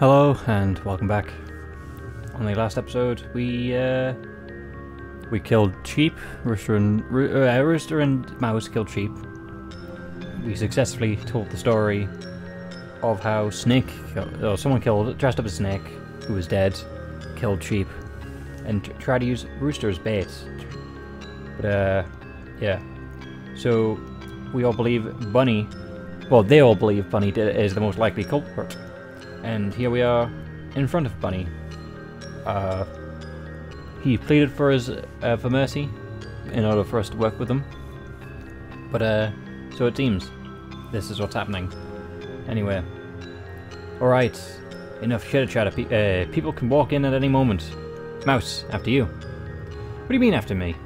Hello and welcome back. On the last episode, we killed sheep. Rooster and Mouse killed sheep. We successfully told the story of how someone dressed up as Snake, who was dead, killed sheep, and tried to use Rooster as bait. But yeah. So we all believe Bunny. Well, they all believe Bunny is the most likely culprit. And here we are in front of Bunny. He pleaded for mercy in order for us to work with him. But so it seems this is what's happening. Anyway, all right, enough chitter chatter. People can walk in at any moment. Mouse, after you. What do you mean after me?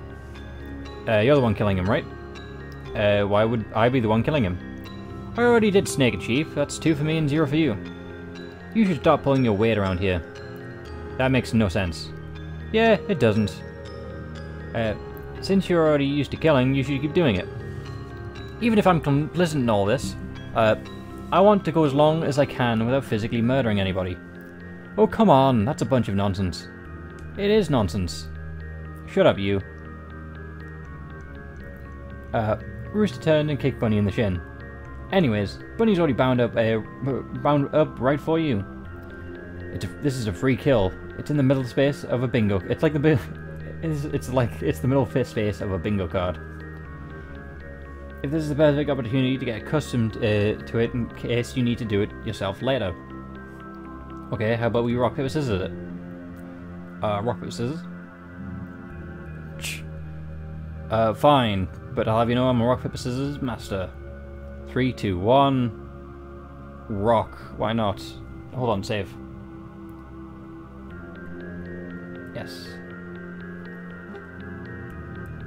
You're the one killing him, right? Why would I be the one killing him? I already did Snake and Sheep. That's 2 for me and 0 for you. You should stop pulling your weight around here. That makes no sense. Yeah, it doesn't. Since you're already used to killing, you should keep doing it. Even if I'm complicit in all this, I want to go as long as I can without physically murdering anybody. Oh, come on, that's a bunch of nonsense. It is nonsense. Shut up, you. Rooster turned and kicked Bunny in the shin. Anyways, Bunny's already bound up right for you. This is a free kill. It's in the middle space of a bingo. It's like it's the middle space of a bingo card. If this is the perfect opportunity to get accustomed to it in case you need to do it yourself later. Okay, how about we rock paper scissors it? Rock paper scissors. Fine, but I'll have you know I'm a rock paper scissors master. 3, 2, 1. Rock. Why not? Hold on, save. Yes.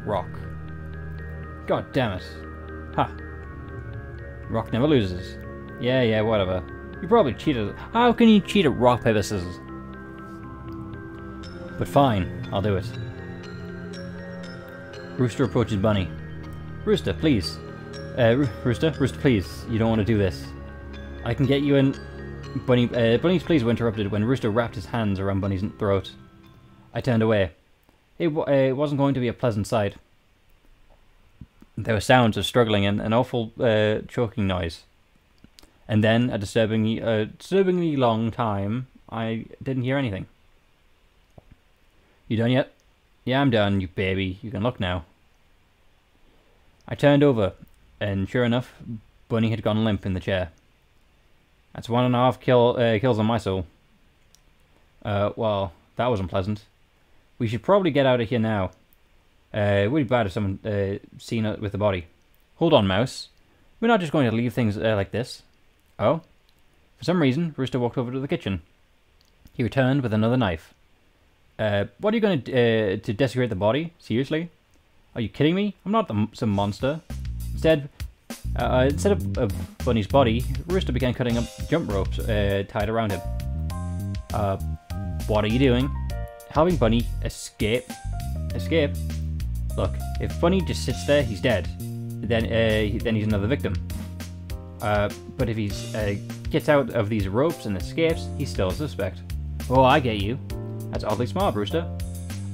Rock. God damn it. Ha. Rock never loses. Yeah, whatever. You probably cheated. How can you cheat at rock, paper, scissors? But fine, I'll do it. Rooster approaches Bunny. Rooster, please. Rooster, please. You don't want to do this. I can get you in. Bunny's pleas were interrupted when Rooster wrapped his hands around Bunny's throat. I turned away. It wasn't going to be a pleasant sight. There were sounds of struggling and an awful choking noise. And then, a disturbingly long time, I didn't hear anything. You done yet? Yeah, I'm done, you baby. You can look now. I turned over, and sure enough, Bunny had gone limp in the chair. That's 1.5 kills on my soul. Well, that wasn't pleasant. We should probably get out of here now. It would be bad if someone seen it with the body. Hold on, Mouse. We're not just going to leave things like this. Oh? For some reason, Rooster walked over to the kitchen. He returned with another knife. What are you going to desecrate the body? Seriously? Are you kidding me? I'm not some monster. Instead of Bunny's body, Rooster began cutting up jump ropes tied around him. What are you doing? Helping Bunny escape? Escape? Look, if Bunny just sits there, he's dead. Then he's another victim. But if he gets out of these ropes and escapes, he's still a suspect. Oh, I get you. That's oddly smart, Rooster.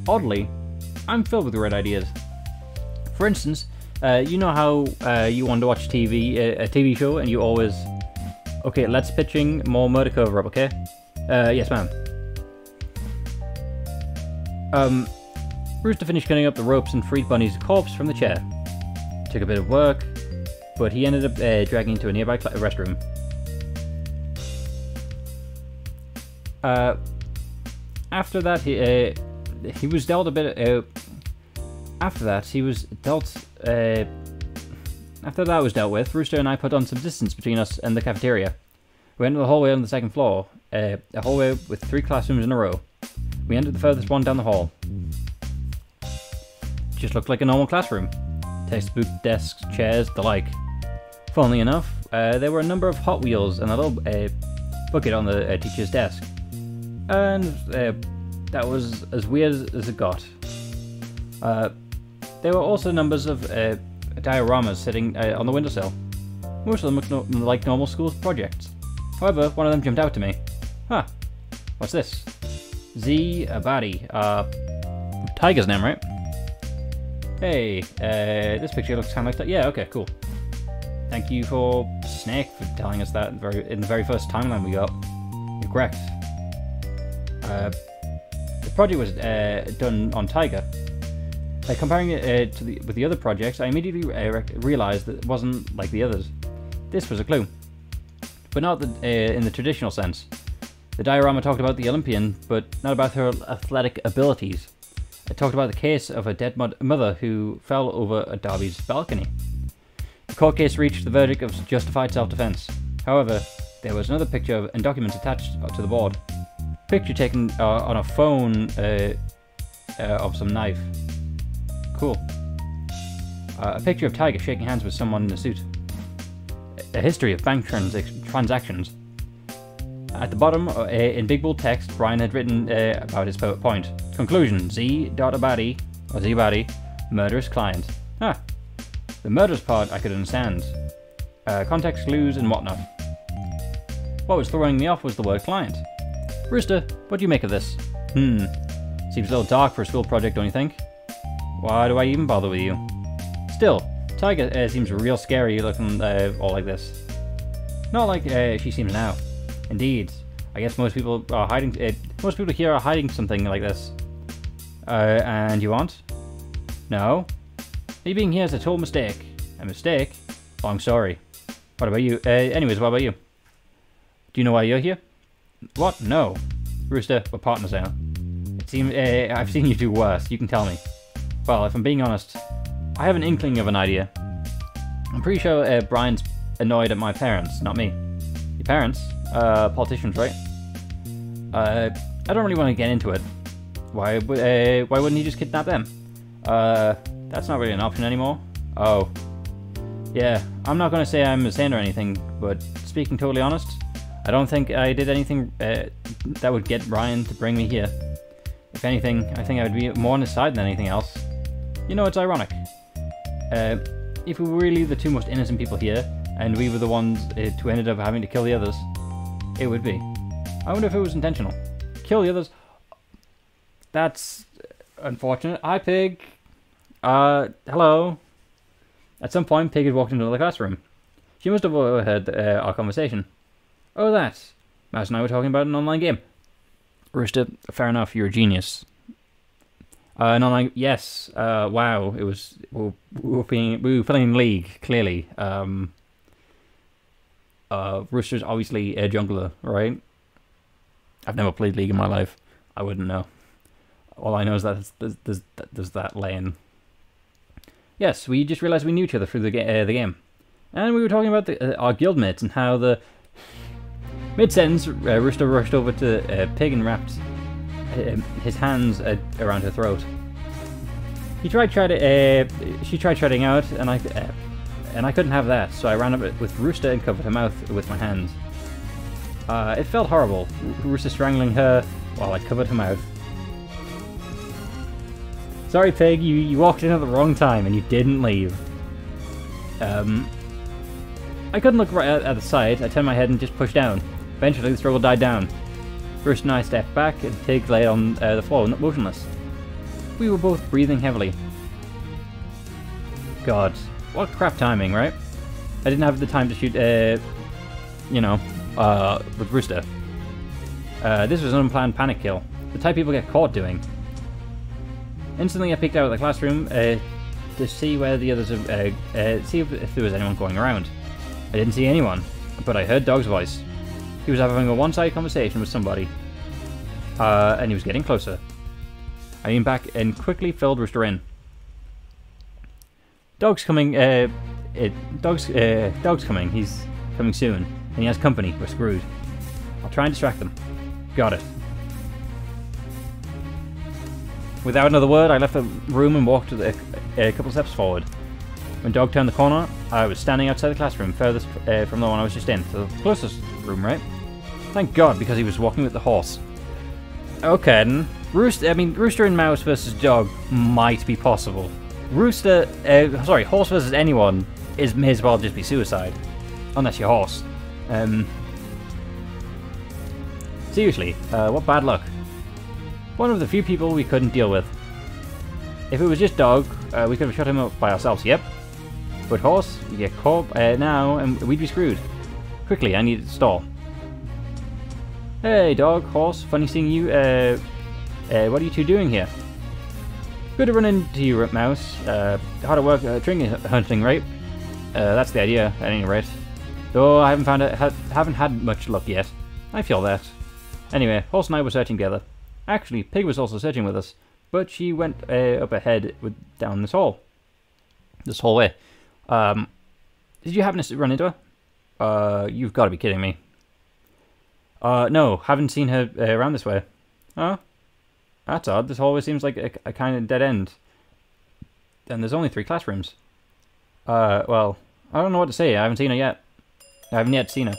Oddly, I'm filled with great ideas. For instance, you know how you want to watch a TV show, and you always... Okay, let's pitching more murder cover-up, okay? Yes, ma'am. Rooster finished cutting up the ropes and freed Bunny's corpse from the chair. Took a bit of work, but he ended up dragging into a nearby restroom. After that, he was dealt a bit... After that was dealt with, Rooster and I put on some distance between us and the cafeteria. We went to the hallway on the 2nd floor, a hallway with 3 classrooms in a row. We entered the furthest one down the hall. It just looked like a normal classroom. Textbook, desks, chairs, the like. Funnily enough, there were a number of Hot Wheels and a little bucket on the teacher's desk. And that was as weird as it got. There were also numbers of dioramas sitting on the windowsill. Most of them looked like normal school projects. However, one of them jumped out to me. Huh. What's this? Z Abadi. Tiger's name, right? Hey, this picture looks kind of like that. Yeah, okay, cool. Thank you for Snake for telling us that in the very first timeline we got. You're correct. The project was done on Tiger. Comparing it with the other projects, I immediately realized that it wasn't like the others. This was a clue, but not in the traditional sense. The diorama talked about the Olympian, but not about her athletic abilities. It talked about the case of a dead mother who fell over a Derby's balcony. The court case reached the verdict of justified self-defense. However, there was another picture and documents attached to the board. Picture taken on a phone of some knife. Cool. A picture of Tiger shaking hands with someone in a suit. A history of bank transactions. At the bottom, in big bold text, Brian had written about his point. Conclusion: Z.Abadi, or Z-Abadi, murderous client. Ah, the murderous part I could understand. Context clues and whatnot. What was throwing me off was the word client. Rooster, what do you make of this? Seems a little dark for a school project, don't you think? Why do I even bother with you? Still, Tiger seems real scary looking all like this. Not like she seems now. Indeed, I guess most people are hiding. Most people here are hiding something like this. And you want? No. Me being here is a total mistake. A mistake? Oh, I'm sorry. What about you? Anyways, what about you? Do you know why you're here? What? No. Rooster, we're partners now. It seems I've seen you do worse. You can tell me. Well, if I'm being honest, I have an inkling of an idea. I'm pretty sure Brian's annoyed at my parents, not me. Your parents? Politicians, right? I don't really want to get into it. Why wouldn't he just kidnap them? That's not really an option anymore. Oh. Yeah, I'm not going to say I'm a saint or anything, but speaking totally honest, I don't think I did anything that would get Brian to bring me here. If anything, I think I would be more on his side than anything else. You know, it's ironic. If we were really the two most innocent people here, and we were the ones who ended up having to kill the others, it would be. I wonder if it was intentional. Kill the others? That's unfortunate. Hi, Pig. Hello. At some point, Pig had walked into the classroom. She must have overheard our conversation. Oh, that. Mouse and I were talking about an online game. Rooster, fair enough, you're a genius. An online... Yes. Wow. It was... We were playing League, clearly. Rooster's obviously a jungler, right? I've never played League in my life. I wouldn't know. All I know is that there's that lane. Yes, we just realized we knew each other through the game. And we were talking about our guildmates and how the... Mid-sentence, Rooster rushed over to Pig and wrapped his hands around her throat. She tried treading out, and I couldn't have that, so I ran up with Rooster and covered her mouth with my hands. It felt horrible, Rooster strangling her while I covered her mouth. Sorry, Pig, you walked in at the wrong time and you didn't leave. I couldn't look right at the side. I turned my head and just pushed down. Eventually, the struggle died down. Rooster and I stepped back, and Pig lay on the floor, motionless. We were both breathing heavily. God, what crap timing, right? I didn't have the time to shoot, with Rooster. This was an unplanned panic kill, the type people get caught doing. Instantly, I peeked out of the classroom to see where the others, see if there was anyone going around. I didn't see anyone, but I heard Dog's voice. He was having a one-sided conversation with somebody, and he was getting closer. I leaned back and quickly filled Rooster in. Dog's coming. Dog's coming. He's coming soon, and he has company. We're screwed. I'll try and distract them. Got it. Without another word, I left the room and walked a couple steps forward. When Dog turned the corner, I was standing outside the classroom, furthest from the one I was just in, to the closest room, right? Thank God, because he was walking with the horse. Okay, then. Rooster and Mouse versus Dog might be possible. Horse versus anyone may as well just be suicide. Unless you're horse. Seriously, what bad luck. One of the few people we couldn't deal with. If it was just Dog, we could have shut him up by ourselves, yep. But Horse, you get caught now and we'd be screwed. Quickly, I need to stall. Hey Dog, Horse, funny seeing you. What are you two doing here? Good to run into you, Mouse. Hard at work trinket hunting, right? That's the idea, at any rate. Though I haven't had much luck yet. I feel that. Anyway, Horse and I were searching together. Actually, Pig was also searching with us, but she went up ahead down this hallway. Did you happen to run into her? You've got to be kidding me. No, haven't seen her around this way. Oh, that's odd. This hallway seems like a kind of dead end. And there's only 3 classrooms. Well, I don't know what to say. I haven't seen her yet. I haven't yet seen her.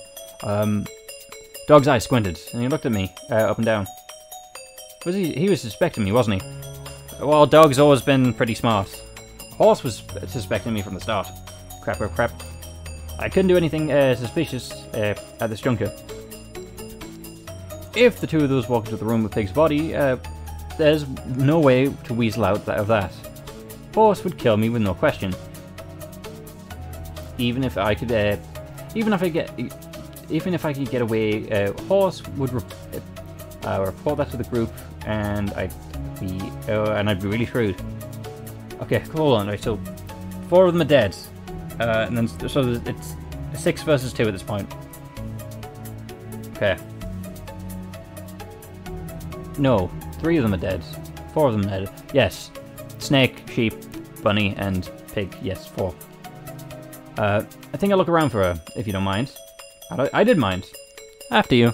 Dog's eyes squinted, and he looked at me, up and down. He was suspecting me, wasn't he? Well, Dog's always been pretty smart. Horse was suspecting me from the start. Crap. I couldn't do anything suspicious at this juncture. If the two of those walked into the room with Pig's body, there's no way to weasel out of that. Horse would kill me with no question. Even if I could get away, Horse would report that to the group, and I'd be really screwed. Okay, hold on. Right, so 4 of them are dead, and then so it's 6 versus 2 at this point. Okay. No, 3 of them are dead. 4 of them are dead. Yes, Snake, Sheep, Bunny, and Pig. Yes, 4. I think I'll look around for her, if you don't mind. I did mind. After you.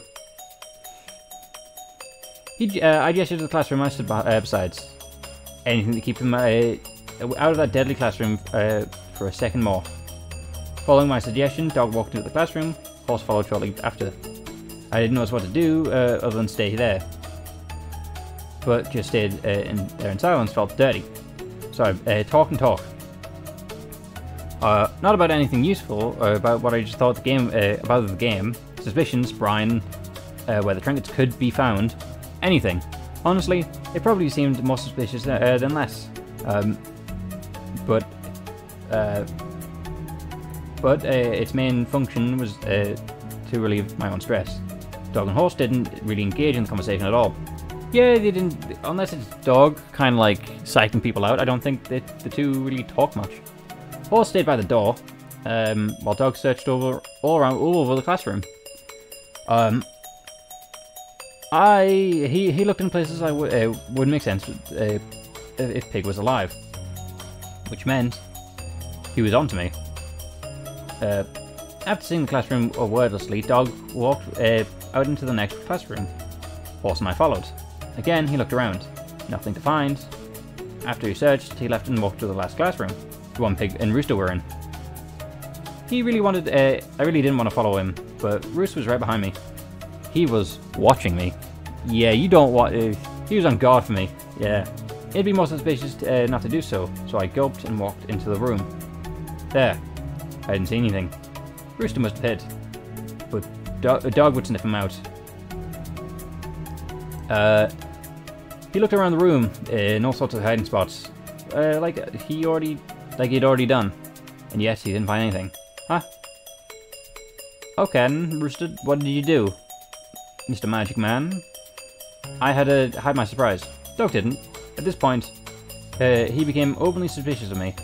I gestured to the classroom I stood besides. Anything to keep him out of that deadly classroom for a second more. Following my suggestion, Dog walked into the classroom. Horse followed shortly after. I didn't know what to do other than stay there. But just stayed there in silence. Felt dirty. So I talk and talk. Not about anything useful, or about what I just thought about the game. Suspicions, Brian, where the trinkets could be found. Anything. Honestly, it probably seemed more suspicious than less. But its main function was to relieve my own stress. Dog and Horse didn't really engage in the conversation at all. Yeah, they didn't, unless it's Dog kind of like psyching people out. I don't think that the two really talk much. Horse stayed by the door, while Dog searched all over the classroom. He looked in places I would make sense if Pig was alive, which meant he was onto me. After seeing the classroom wordlessly, Dog walked out into the next classroom. Horse and I followed. Again, he looked around. Nothing to find. After he searched, he left and walked to the last classroom, the one Pig and Rooster were in. I really didn't want to follow him, but Rooster was right behind me. He was watching me. Yeah, you don't want. He was on guard for me. Yeah, it'd be more suspicious not to do so. So I gulped and walked into the room. There, I didn't see anything. Rooster must have hid, but a dog would sniff him out. He looked around the room in all sorts of hiding spots, like he'd already done, and yet he didn't find anything. Huh? Okay, Rooster, what did you do, Mr. Magic Man? I had to hide my surprise. Dog didn't. At this point, he became openly suspicious of me,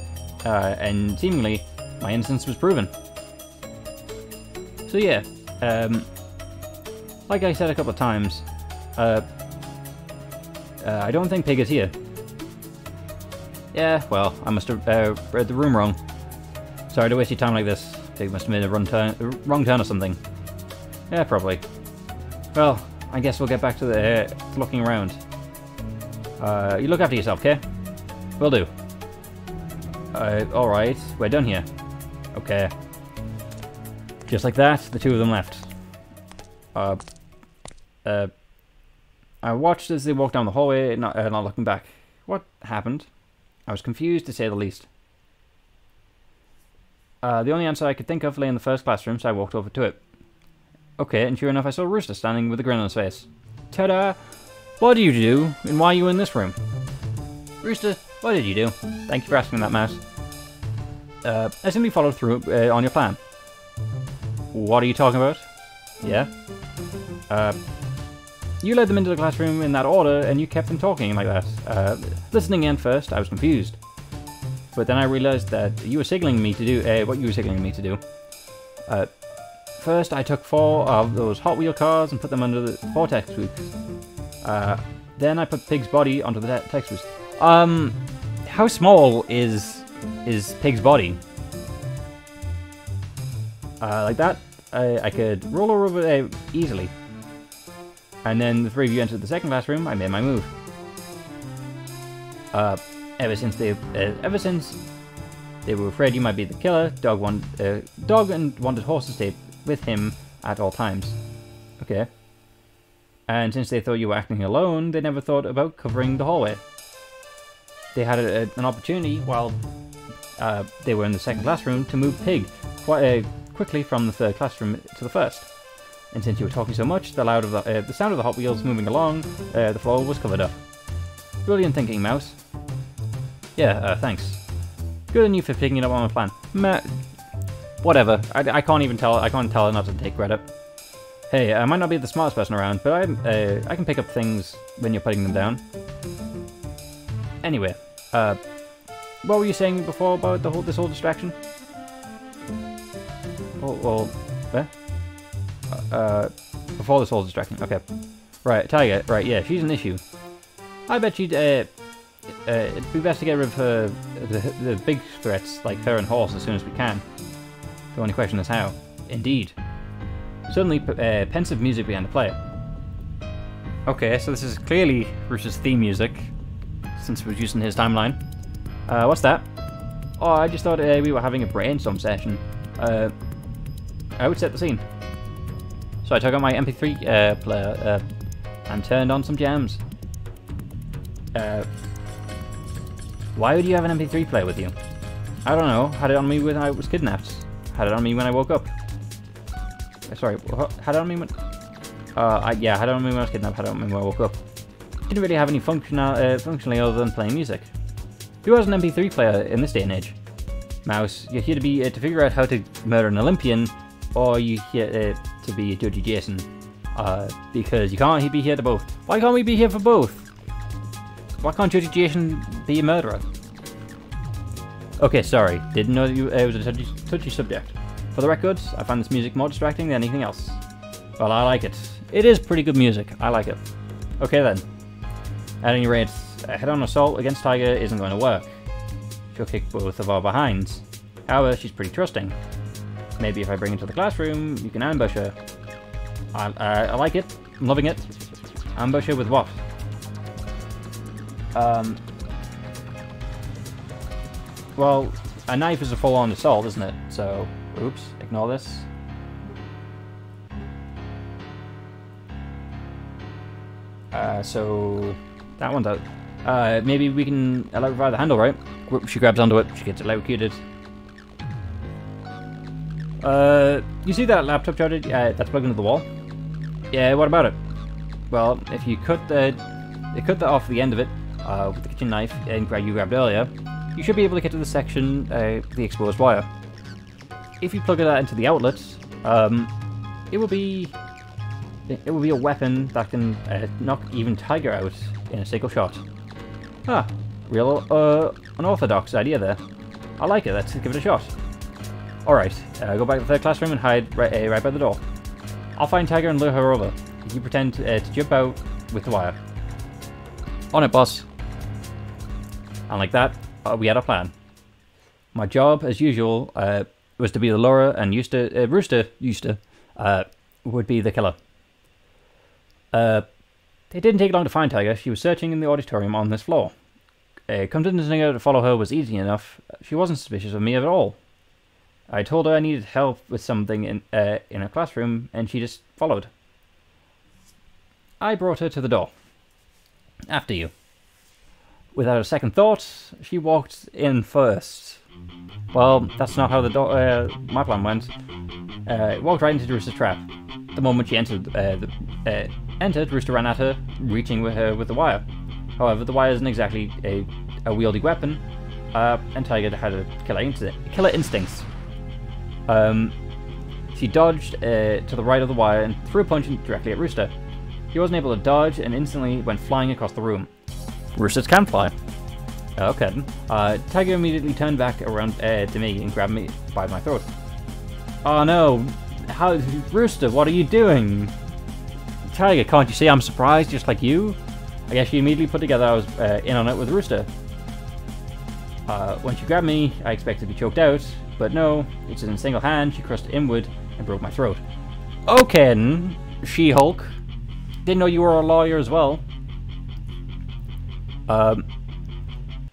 and seemingly my innocence was proven. So yeah, like I said a couple of times, I don't think Pig is here. Yeah, well, I must have read the room wrong. Sorry to waste your time like this. Pig must have made a wrong turn or something. Yeah, probably. Well, I guess we'll get back to looking around. You look after yourself, okay? Will do. Alright, we're done here. Okay. Just like that, the two of them left. I watched as they walked down the hallway, not looking back. What happened? I was confused, to say the least. The only answer I could think of lay in the first classroom, so I walked over to it. Okay, and sure enough, I saw Rooster standing with a grin on his face. Ta-da! What do you do, and why are you in this room? Rooster, what did you do? Thank you for asking that, Mouse. I simply followed through on your plan. What are you talking about? Yeah? You led them into the classroom in that order, and you kept them talking like that. Listening in first, I was confused. But then I realized that you were signaling me to do what you were signaling me to do. First, I took 4 of those Hot Wheel cars and put them under the 4 textbooks. Then I put Pig's body onto the textbooks. How small is Pig's body? Like that? I could roll her over easily. And then the 3 of you entered the second classroom. I made my move. Ever since they were afraid you might be the killer, Dog and wanted Horse to stay with him at all times. Okay. And since they thought you were acting alone, they never thought about covering the hallway. They had an opportunity while they were in the second classroom to move Pig quite quickly from the third classroom to the first. And since you were talking so much, the sound of the Hot Wheels moving along the floor was covered up. Brilliant thinking, Mouse. Yeah, thanks. Good on you for picking it up on my plan. Whatever. I can't even tell. I can't tell her not to take credit. Hey, I might not be the smartest person around, but I can pick up things when you're putting them down. Anyway, what were you saying before about this whole distraction? Before this whole distraction. Okay. Right, Tiger. Right, yeah, she's an issue. I bet you'd it'd be best to get rid of her, the big threats like her and Horse as soon as we can. The only question is how. Indeed. Suddenly, pensive music began to play. Okay, so this is clearly Rooster's theme music, since we're using his timeline. What's that? Oh, I just thought we were having a brainstorm session. I would set the scene. So I took out my MP3 player and turned on some jams. Why would you have an MP3 player with you? I don't know. Had it on me when I was kidnapped. Had it on me when I woke up. Sorry, had it on me when... yeah, had it on me when I was kidnapped, had it on me when I woke up. Didn't really have any functionally other than playing music. Who has an MP3 player in this day and age? Mouse, you're here to figure out how to murder an Olympian, or you here to be Judgy Jason. Because you can't be here to both. Why can't we be here for both? Why can't Judgy Jason be a murderer? Okay, sorry. Didn't know that it was a touchy subject. For the record, I find this music more distracting than anything else. Well, I like it. It is pretty good music. I like it. Okay then. At any rate, a head-on assault against Tiger isn't going to work. She'll kick both of our behinds. However, she's pretty trusting. Maybe if I bring her to the classroom, you can ambush her. I like it. I'm loving it. Ambush her with what? Well, a knife is a full-on assault, isn't it? So, oops, ignore this. So that one's out. Maybe we can electrify the handle, right? She grabs onto it, she gets electrocuted. You see that laptop charger that's plugged into the wall? Yeah, what about it? Well, if you cut off the end of it with the kitchen knife and you grabbed earlier, you should be able to get to the section, the exposed wire. If you plug that into the outlet, it will be a weapon that can knock even Tiger out in a single shot. Ah, real unorthodox idea there. I like it. Let's give it a shot. All right, go back to the third classroom and hide right by the door. I'll find Tiger and lure her over. You pretend to jump out with the wire. On it, boss. And like that, we had a plan. My job, as usual, was to be the lurer, and Rooster would be the killer. It didn't take long to find Tiger. She was searching in the auditorium on this floor. Convincing her to follow her was easy enough. She wasn't suspicious of me at all. I told her I needed help with something in her classroom, and she just followed. I brought her to the door. After you. Without a second thought, she walked in first. Well, that's not how my plan went. It walked right into Rooster's trap. The moment she entered, Rooster ran at her, reaching with her with the wire. However, the wire isn't exactly a wieldy weapon, and Tiger had a killer instincts. She dodged to the right of the wire and threw a punch directly at Rooster. He wasn't able to dodge and instantly went flying across the room. Roosters can fly. Okay. Tiger immediately turned back around to me and grabbed me by my throat. Oh no! Rooster, what are you doing? Tiger, can't you see I'm surprised just like you? I guess she immediately put together I was in on it with Rooster. When she grabbed me, I expected to be choked out, but no, it's in a single hand, she crushed inward and broke my throat. Okay, She-Hulk. Didn't know you were a lawyer as well.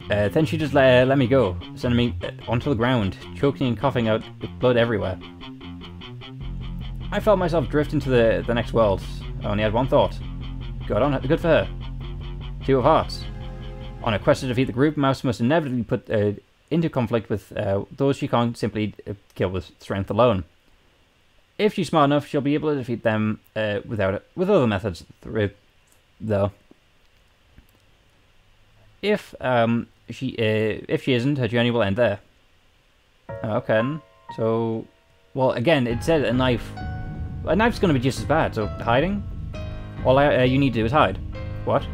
Then she just let me go, sending me onto the ground, choking and coughing out with blood everywhere. I felt myself drift into the next world. I only had one thought. Good for her. Two of Hearts. On a quest to defeat the group, Mouse must inevitably put into conflict with those she can't simply kill with strength alone. If she's smart enough, she'll be able to defeat them with other methods, though. If she isn't, her journey will end there. Okay, so, well, again, it said a knife. A knife's going to be just as bad. So hiding, all you need to do is hide. What?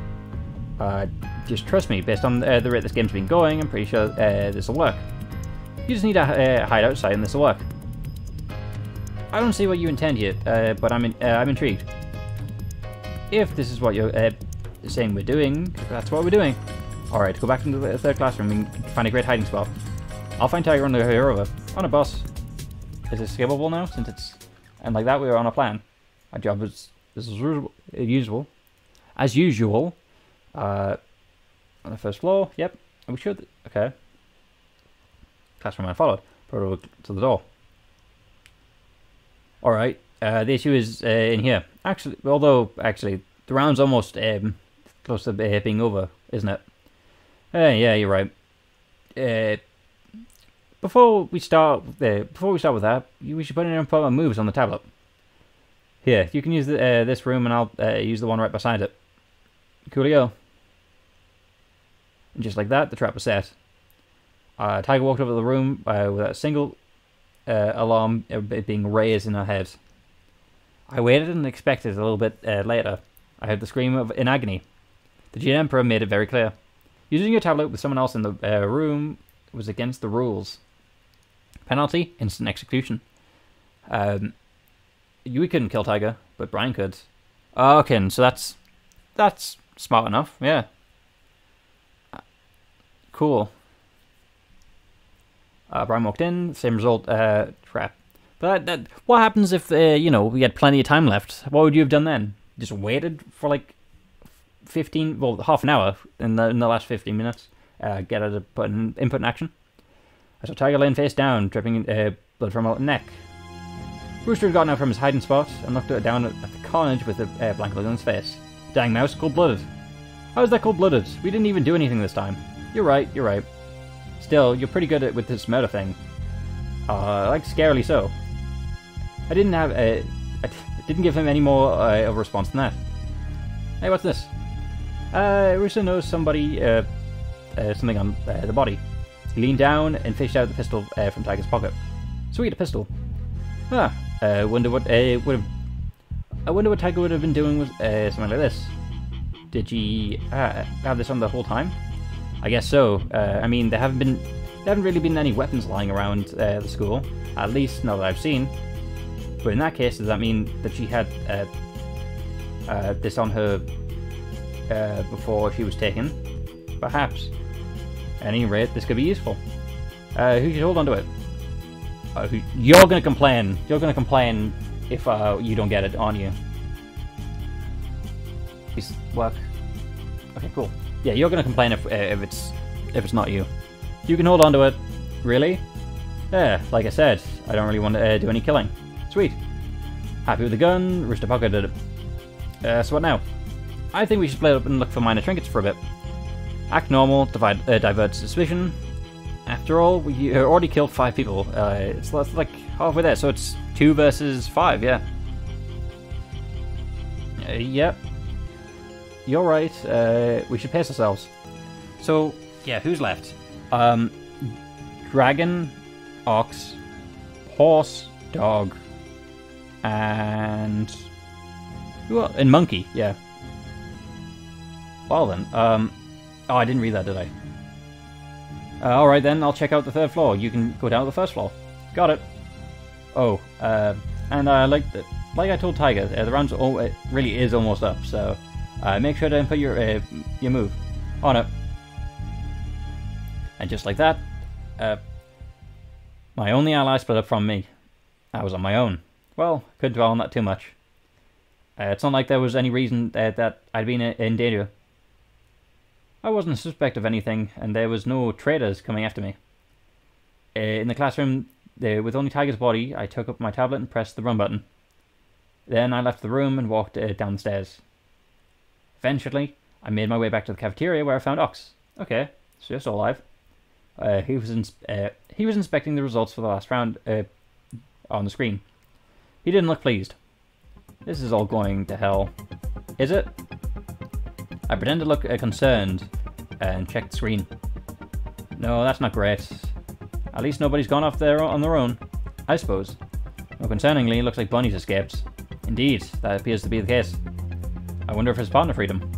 Just trust me. Based on the rate this game's been going, I'm pretty sure this will work. You just need to hide outside, and this will work. I don't see what you intend here, but I'm intrigued. If this is what you're saying we're doing, that's what we're doing. Alright, go back into the third classroom and find a great hiding spot. I'll find Tiger on the way over. On a bus. Is it skippable now, since it's... And like that, we were on a plan. My job is as usual. As usual. On the first floor, yep. Are we sure that... Okay. Classroom I followed. Brought over to the door. Alright, the issue is in here. Actually, the round's almost close to being over, isn't it? Yeah, you're right. Before we start with that, we should put in our moves on the tablet. Here, you can use this room, and I'll use the one right beside it. Coolio. And just like that, the trap was set. Tiger walked over the room with a single alarm being raised in her head. I waited and expected a little bit later. I heard the scream in agony. The Gene Emperor made it very clear. Using your tablet with someone else in the room was against the rules. Penalty: instant execution. We couldn't kill Tiger, but Brian could. Okay, so that's smart enough. Yeah. Cool. Brian walked in. Same result. Trap. But what happens if we had plenty of time left? What would you have done then? Just waited for like half an hour in the last 15 minutes. Get her to put an input in action. I saw Tiger laying face down, dripping blood from her neck. Rooster had gotten out from his hiding spot and looked down at the carnage with a blank look on his face. Dang mouse, cold-blooded. How is that cold-blooded? We didn't even do anything this time. You're right. Still, you're pretty good with this murder thing. Like scarily so. I didn't give him any more of a response than that. Hey, what's this? Rooster knows something on the body. He leaned down and fished out the pistol from Tiger's pocket. Sweet, a pistol. I wonder what Tiger would have been doing with something like this. Did she have this on the whole time? I guess so. I mean, there haven't really been any weapons lying around the school, at least not that I've seen. But in that case, does that mean that she had this on her before she was taken? Perhaps. At any rate, this could be useful. Who should hold on to it? You're gonna complain. You're gonna complain if you don't get it, aren't you? Please work. Okay, cool. Yeah, you're gonna complain if it's not you. You can hold on to it. Really? Yeah, like I said, I don't really want to do any killing. Sweet. Happy with the gun. Rooster pocketed it. So what now? I think we should split up and look for minor trinkets for a bit. Act normal, divert suspicion. After all, we already killed 5 people. It's like halfway there, so it's 2 versus 5, yeah. Yep. You're right. We should pace ourselves. So, yeah, who's left? Dragon, ox, horse, dog, and... and monkey, yeah. Well then, oh, I didn't read that, did I? Alright then, I'll check out the 3rd floor. You can go down to the 1st floor. Got it. Oh, and like I told Tiger, the round it really is almost up, so make sure to input your move on it. And just like that, my only ally split up from me. I was on my own. Well, couldn't dwell on that too much. It's not like there was any reason that I'd been in danger. I wasn't suspect of anything, and there was no traitors coming after me. In the classroom, with only Tiger's body, I took up my tablet and pressed the run button. Then I left the room and walked down the stairs. Eventually, I made my way back to the cafeteria where I found Ox. Okay, so you're still alive. He was inspecting the results for the last round on the screen. He didn't look pleased. This is all going to hell. Is it? I pretended to look concerned and checked the screen. No, that's not great. At least nobody's gone off there on their own, I suppose. More concerningly, it looks like Bunny's escaped. Indeed, that appears to be the case. I wonder if his partner freed him.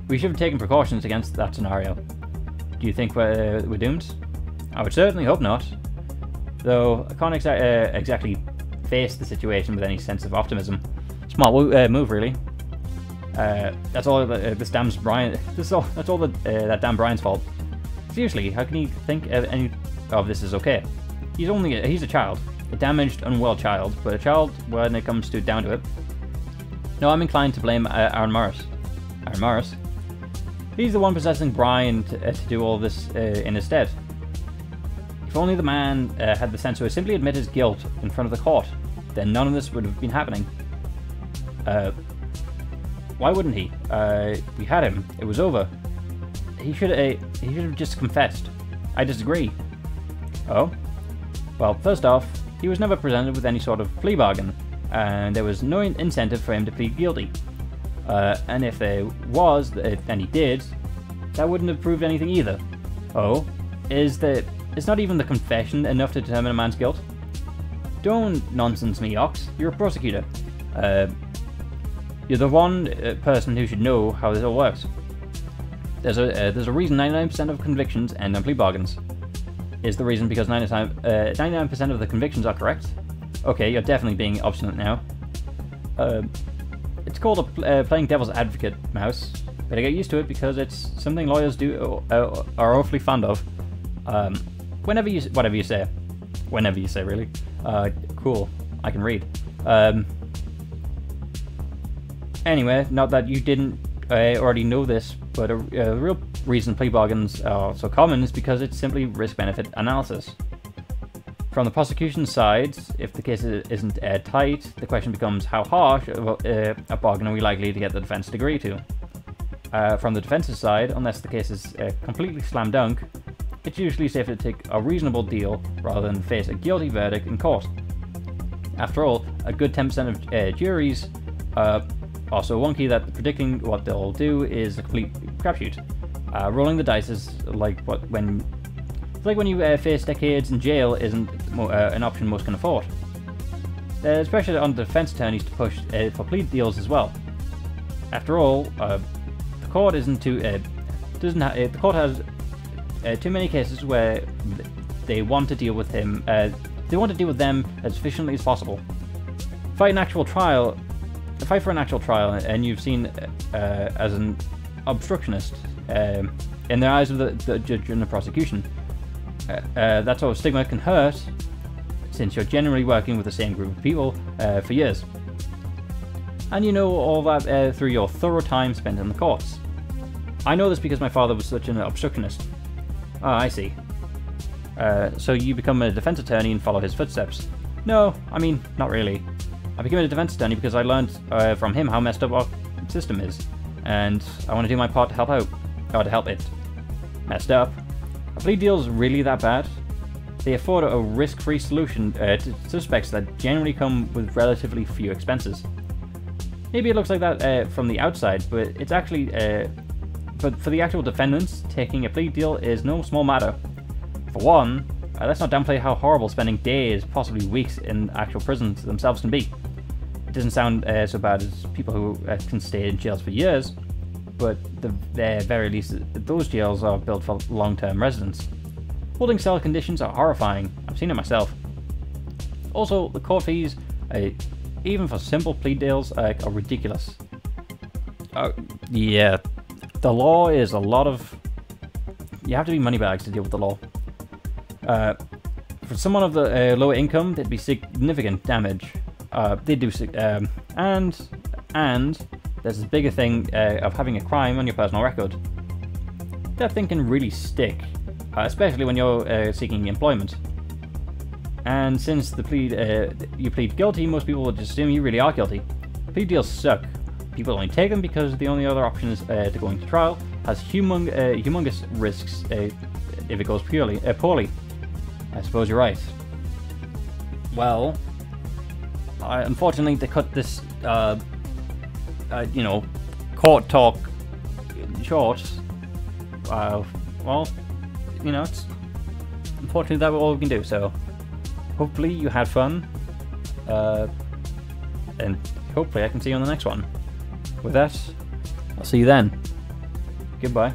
We should have taken precautions against that scenario. Do you think we're doomed? I would certainly hope not. Though, I can't exactly face the situation with any sense of optimism. Smart move, really. That's all this damn Brian. That's all that damn Brian's fault. Seriously, how can he think any of this is okay? He's a child, a damaged, unwell child, but a child when it comes down to it. No, I'm inclined to blame Aaron Morris. Aaron Morris. He's the one possessing Brian to do all this in his stead. If only the man had the sense to simply admit his guilt in front of the court, then none of this would have been happening. Why wouldn't he? We had him. It was over. He should have just confessed. I disagree. Oh? Well, first off, he was never presented with any sort of plea bargain, and there was no incentive for him to plead guilty. And if there was, and he did, that wouldn't have proved anything either. Oh? Is not even the confession enough to determine a man's guilt? Don't nonsense me, Ox. You're a prosecutor. You're the one person who should know how this all works. There's a reason 99% of convictions end on plea bargains. Is the reason because 99% of the convictions are correct? Okay, you're definitely being obstinate now. It's called playing devil's advocate, Mouse. Better get used to it because it's something lawyers are awfully fond of. Whatever you say. Whenever you say, really. Cool. I can read. Anyway, not that you didn't already know this, but a real reason plea bargains are so common is because it's simply risk-benefit analysis. From the prosecution's side, if the case isn't tight, the question becomes how harsh a bargain are we likely to get the defense to agree to. From the defense's side, unless the case is completely slam dunk, it's usually safer to take a reasonable deal rather than face a guilty verdict in court. After all, a good 10% of juries are so wonky that predicting what they'll do is a complete crapshoot. Rolling the dice is like when you face decades in jail isn't an option most can afford. There's pressure on the defense attorneys to push for plea deals as well. After all, the court the court has too many cases where they want to deal with him. They want to deal with them as efficiently as possible. Fight for an actual trial, and you've seen as an obstructionist in the eyes of the judge and the prosecution. That sort of stigma can hurt, since you're generally working with the same group of people for years. And you know all that through your thorough time spent in the courts. I know this because my father was such an obstructionist. Ah, I see. So you become a defense attorney and follow his footsteps. No, I mean, not really. I became a defense attorney because I learned from him how messed up our system is, and I want to do my part to help out, or to help it. Messed up? Are plea deals really that bad? They afford a risk-free solution to suspects that generally come with relatively few expenses. Maybe it looks like that from the outside, but it's actually, but for the actual defendants, taking a plea deal is no small matter. For one, let's not downplay how horrible spending days, possibly weeks, in actual prisons themselves can be. It doesn't sound so bad as people who can stay in jails for years, but the very least, those jails are built for long-term residents. Holding cell conditions are horrifying. I've seen it myself. Also, the court fees, even for simple plea deals, are ridiculous. Yeah, the law is a lot of... You have to be moneybags to deal with the law. For someone of the lower income, there'd be significant damage. They do, and there's this bigger thing of having a crime on your personal record. That thing can really stick, especially when you're seeking employment. And since you plead guilty, most people will just assume you really are guilty. Plea deals suck. People only take them because the only other option is to going to trial has humongous risks if it goes poorly. I suppose you're right. Well, unfortunately, they cut this, court talk short. Well, it's unfortunately that's all we can do. So, hopefully you had fun, and hopefully I can see you on the next one. With that, I'll see you then. Goodbye.